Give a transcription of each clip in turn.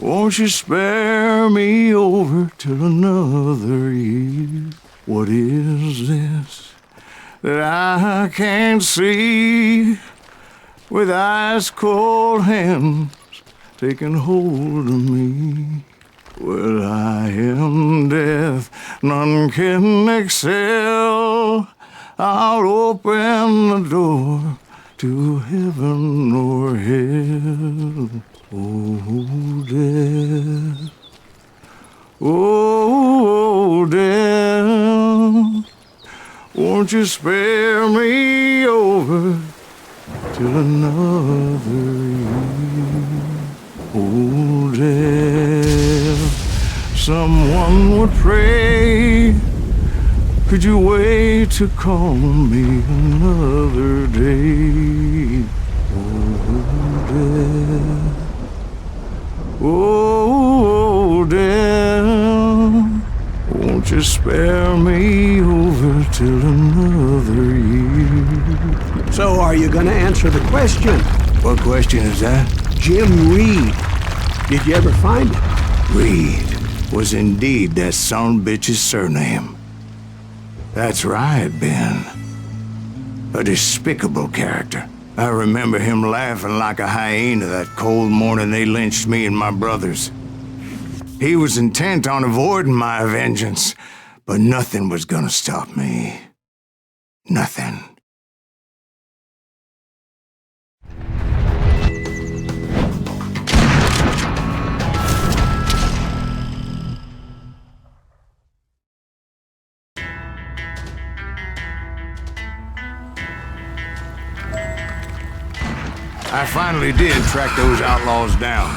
Won't you spare me over till another year? What is this that I can't see? With ice cold hands taking hold of me. Well, I am death, none can excel. I'll open the door to heaven or hell. Oh, death. Oh, death. Won't you spare me over till another year? Oh, death. Someone would pray. Could you wait to call me another day? Oh, death. Oh, death. Won't you spare me over till another year? So are you gonna answer the question? What question is that? Jim Reed. Did you ever find it? Reed was indeed that son-bitch's surname. That's right, Ben. A despicable character. I remember him laughing like a hyena that cold morning they lynched me and my brothers. He was intent on avoiding my vengeance, but nothing was gonna stop me. Nothing. I finally did track those outlaws down.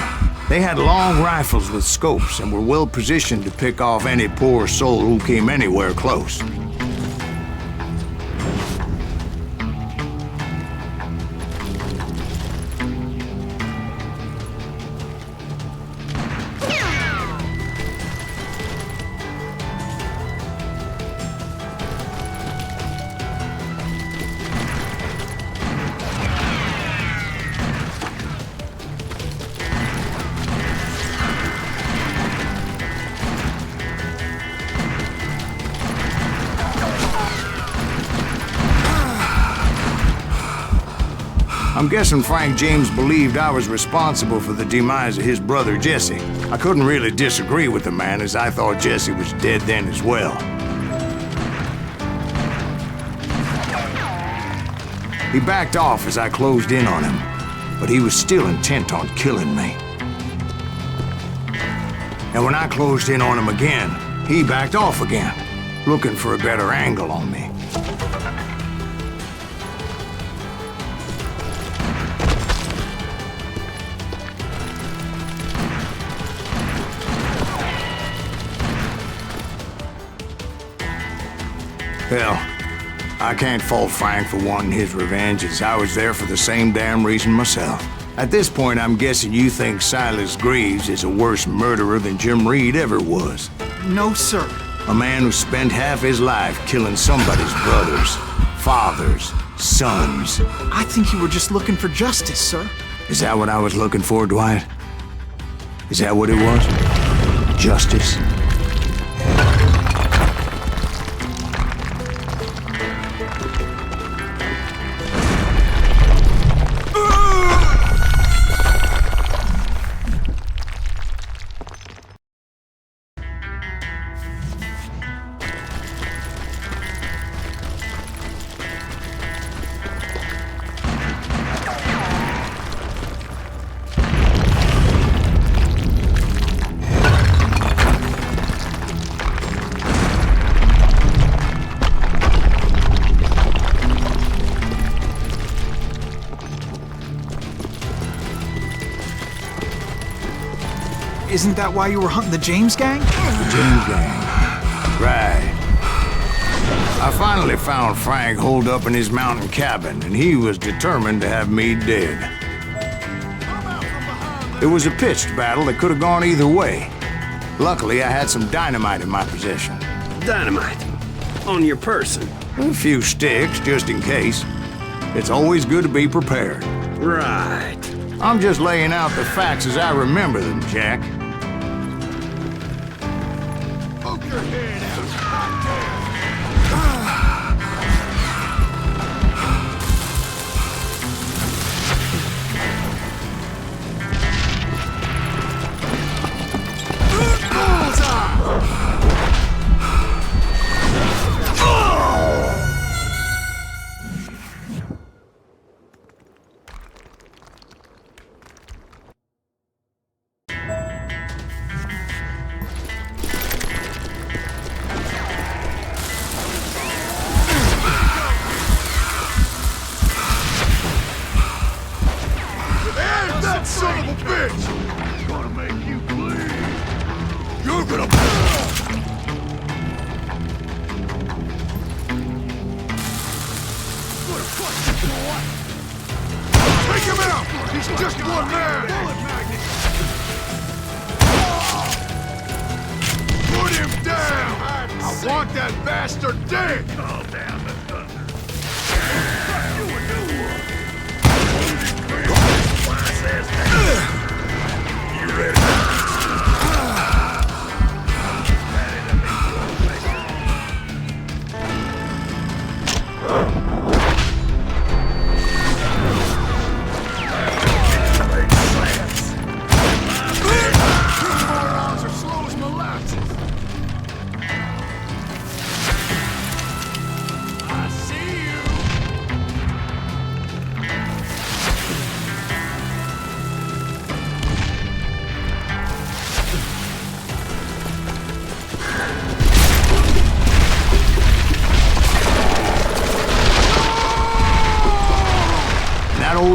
They had long rifles with scopes and were well positioned to pick off any poor soul who came anywhere close. I'm guessing Frank James believed I was responsible for the demise of his brother Jesse. I couldn't really disagree with the man, as I thought Jesse was dead then as well. He backed off as I closed in on him, but he was still intent on killing me. And when I closed in on him again, he backed off again, looking for a better angle on me. Hell, I can't fault Frank for wanting his revenge, as I was there for the same damn reason myself. At this point, I'm guessing you think Silas Greaves is a worse murderer than Jim Reed ever was. No, sir. A man who spent half his life killing somebody's brothers, fathers, sons. I think you were just looking for justice, sir. Is that what I was looking for, Dwight? Is that what it was? Justice? Isn't that why you were hunting the James gang? The James gang. Right. I finally found Frank holed up in his mountain cabin, and he was determined to have me dead. It was a pitched battle that could have gone either way. Luckily, I had some dynamite in my possession. Dynamite? On your person? A few sticks, just in case. It's always good to be prepared. Right. I'm just laying out the facts as I remember them, Jack.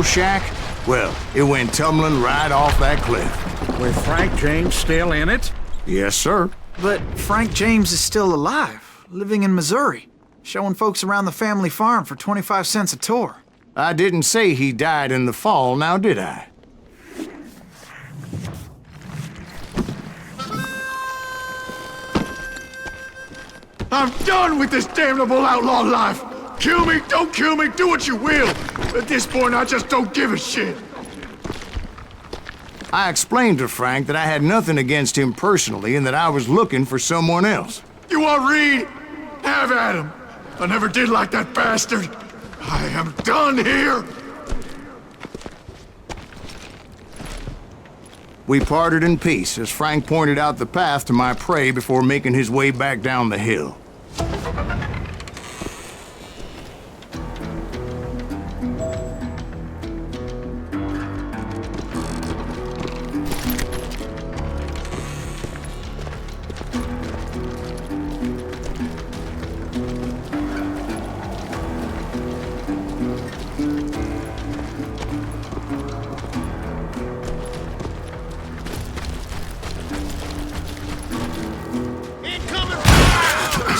Shack? Well, it went tumbling right off that cliff. With Frank James still in it? Yes, sir. But Frank James is still alive, living in Missouri, showing folks around the family farm for 25 cents a tour. I didn't say he died in the fall, now did I? I'm done with this damnable outlaw life! Kill me, don't kill me, do what you will! At this point, I just don't give a shit! I explained to Frank that I had nothing against him personally and that I was looking for someone else. You want Reed? Have at him! I never did like that bastard! I am done here! We parted in peace as Frank pointed out the path to my prey before making his way back down the hill.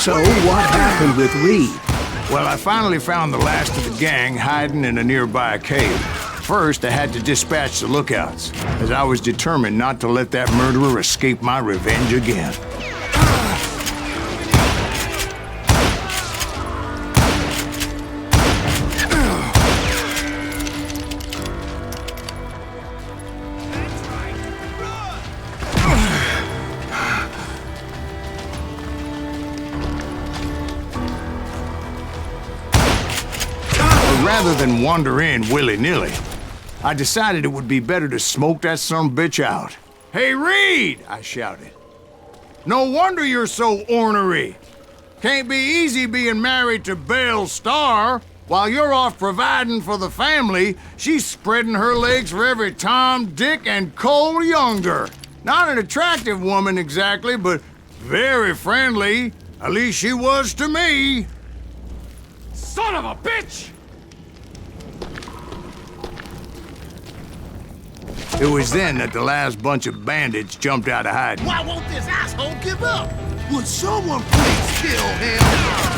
So, what happened with Reed? Well, I finally found the last of the gang hiding in a nearby cave. First, I had to dispatch the lookouts, as I was determined not to let that murderer escape my revenge again. Rather than wander in willy-nilly, I decided it would be better to smoke that sumbitch out. "Hey, Reed!" I shouted. "No wonder you're so ornery. Can't be easy being married to Belle Starr. While you're off providing for the family, she's spreading her legs for every Tom, Dick, and Cole younger. Not an attractive woman exactly, but very friendly. At least she was to me." Son of a bitch! It was then that the last bunch of bandits jumped out of hiding. Why won't this asshole give up? Would someone please kill him?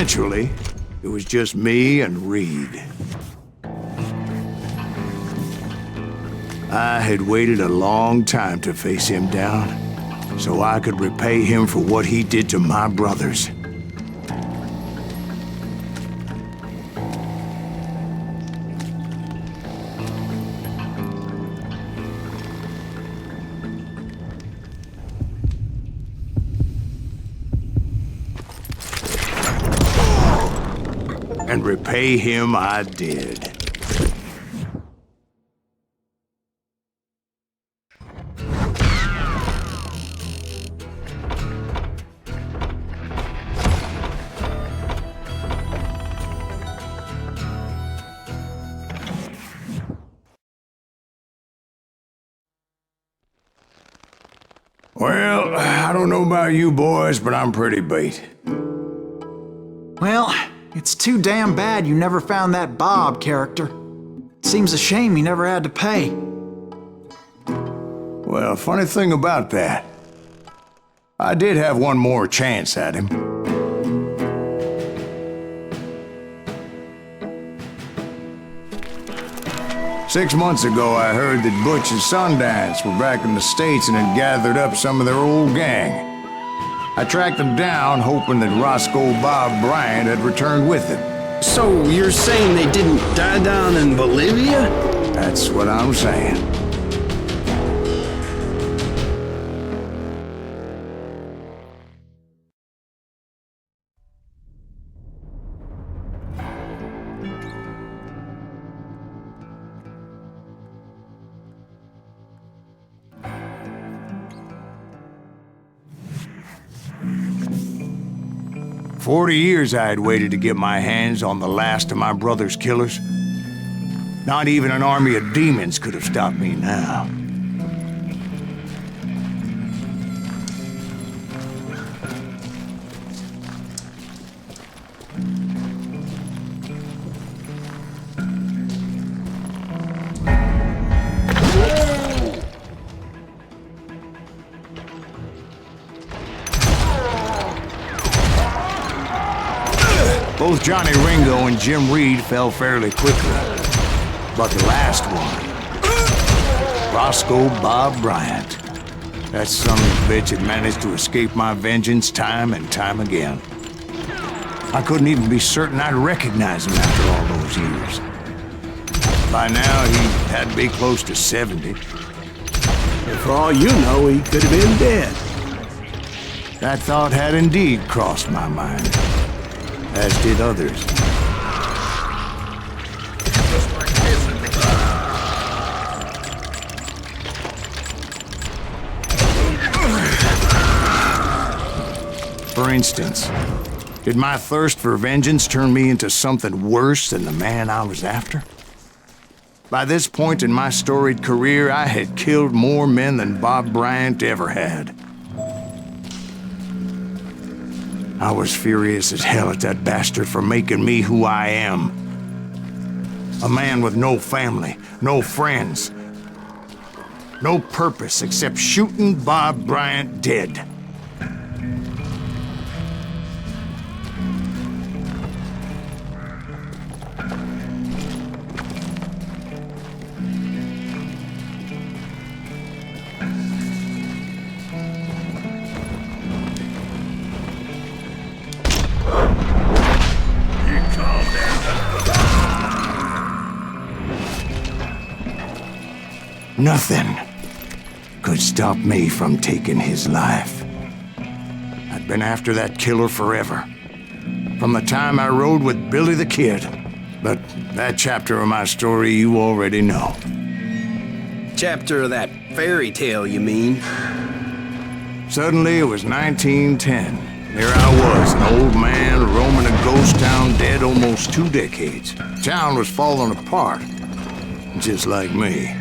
eventually, it was just me and Reed. I had waited a long time to face him down, so I could repay him for what he did to my brothers. And repay him I did. Well, I don't know about you boys, but I'm pretty beat. Well, it's too damn bad you never found that Bob character. Seems a shame you never had to pay. Well, funny thing about that, I did have one more chance at him. Six months ago, I heard that Butch and Sundance were back in the States and had gathered up some of their old gang. I tracked them down, hoping that Roscoe Bob Bryant had returned with them. So you're saying they didn't die down in Bolivia? That's what I'm saying. "40 years I had waited to get my hands on the last of my brother's killers. Not even an army of demons could have stopped me now. Both Johnny Ringo and Jim Reed fell fairly quickly. But the last one, Roscoe Bob Bryant, that son of a bitch had managed to escape my vengeance time and time again. I couldn't even be certain I'd recognize him after all those years. By now, he had to be close to 70. And for all you know, he could have been dead. That thought had indeed crossed my mind, as did others. For instance, did my thirst for vengeance turn me into something worse than the man I was after? By this point in my storied career, I had killed more men than Bob Bryant ever had. I was furious as hell at that bastard for making me who I am. A man with no family, no friends, no purpose except shooting Bob Bryant dead. Nothing could stop me from taking his life. I'd been after that killer forever, from the time I rode with Billy the Kid. But that chapter of my story you already know. Chapter of that fairy tale, you mean? Suddenly it was 1910. There I was, an old man roaming a ghost town dead almost 2 decades. Town was falling apart, just like me.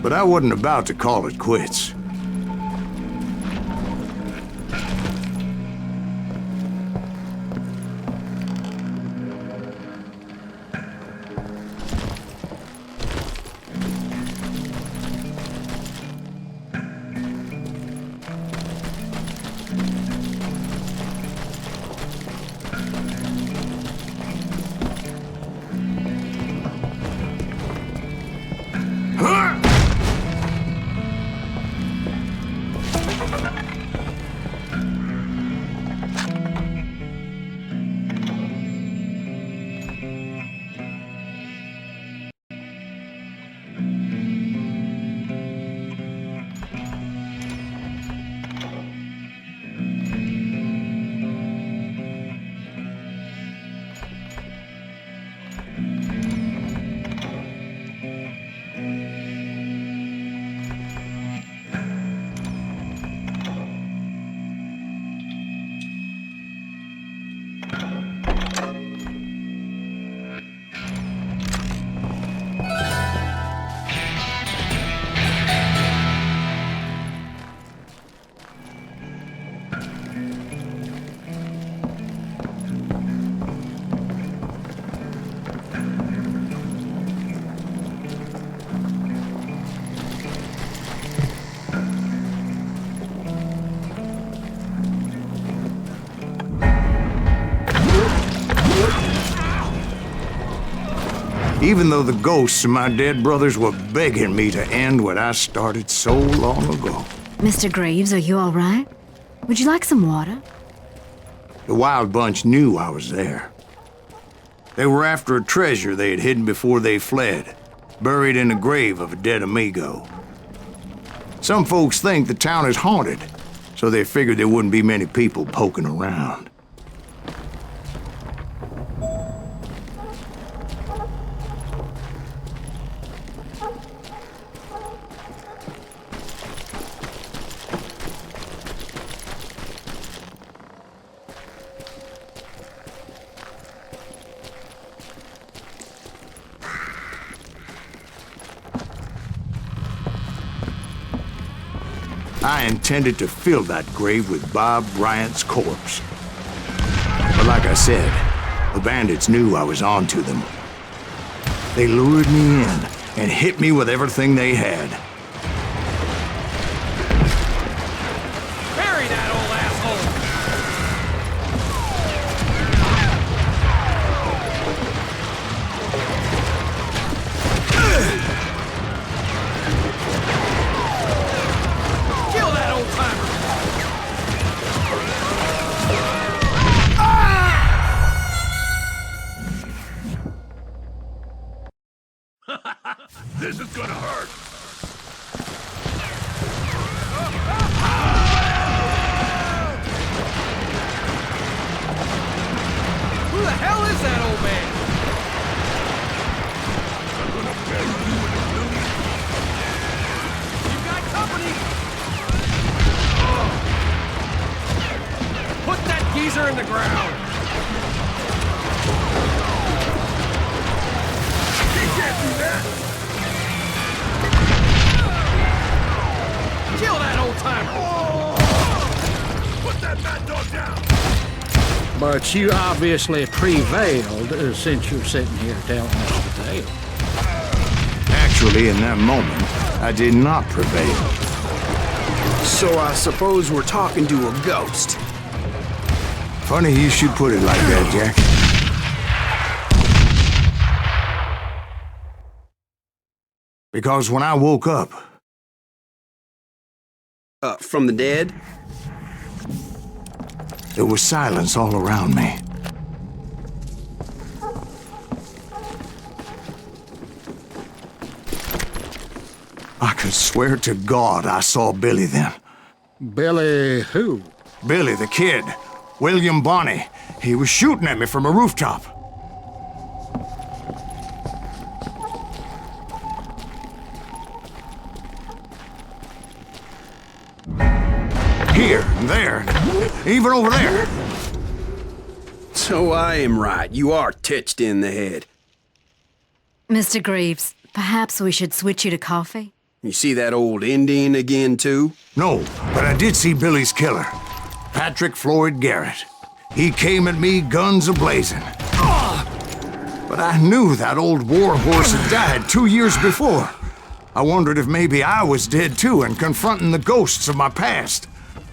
But I wasn't about to call it quits. Even though the ghosts of my dead brothers were begging me to end what I started so long ago. Mr. Greaves, are you all right? Would you like some water? The wild bunch knew I was there. They were after a treasure they had hidden before they fled, buried in the grave of a dead amigo. Some folks think the town is haunted, so they figured there wouldn't be many people poking around. I intended to fill that grave with Bob Bryant's corpse. But like I said, the bandits knew I was on to them. They lured me in and hit me with everything they had. Bury that old asshole! Kill that old timer! This is gonna hurt. Who the hell is that old man? You got company! Put that geezer in the ground! He can't do that! Kill that old timer! Put that mad dog down! But you obviously prevailed since you're sitting here telling us the tale. Actually, in that moment, I did not prevail. So I suppose we're talking to a ghost. Funny you should put it like that, Jack. Because when I woke up, From the dead? there was silence all around me. I could swear to God I saw Billy then. Billy who? Billy, the kid. William Bonney. He was shooting at me from a rooftop. Here, and there, even over there. So I am right. You are titched in the head. Mr. Greaves, perhaps we should switch you to coffee? You see that old Indian again, too? No, but I did see Billy's killer, Patrick Floyd Garret. He came at me guns a-blazing. But I knew that old war horse had died 2 years before. I wondered if maybe I was dead too and confronting the ghosts of my past.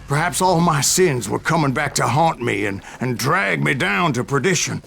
Perhaps all my sins were coming back to haunt me and drag me down to perdition.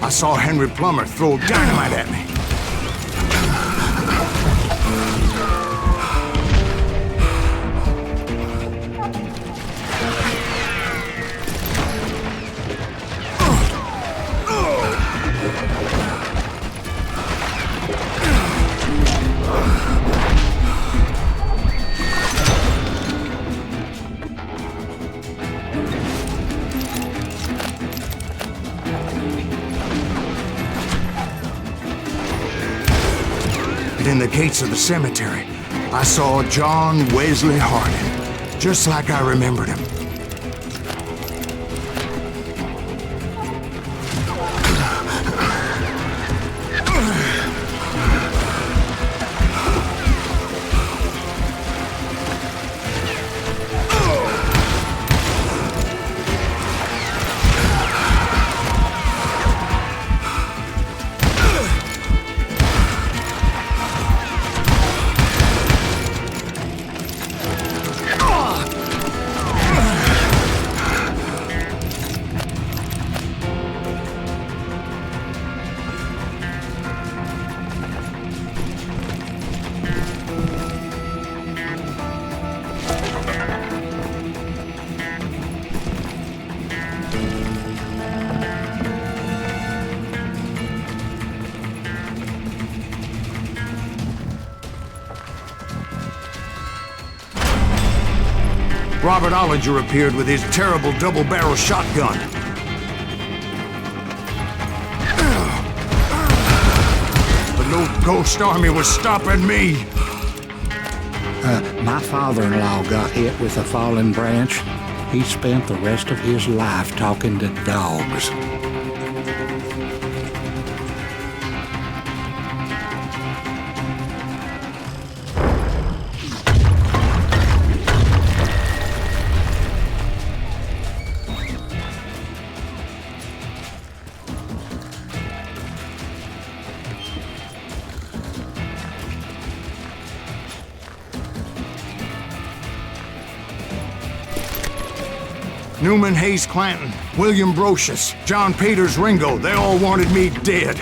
I saw Henry Plummer throw dynamite at me. In the gates of the cemetery, I saw John Wesley Hardin, just like I remembered him. Robert Ollinger appeared with his terrible double-barrel shotgun. But no ghost army was stopping me. My father-in-law got hit with a fallen branch. He spent the rest of his life talking to dogs. Newman Hayes Clanton, William Brocious, John Peters Ringo, they all wanted me dead.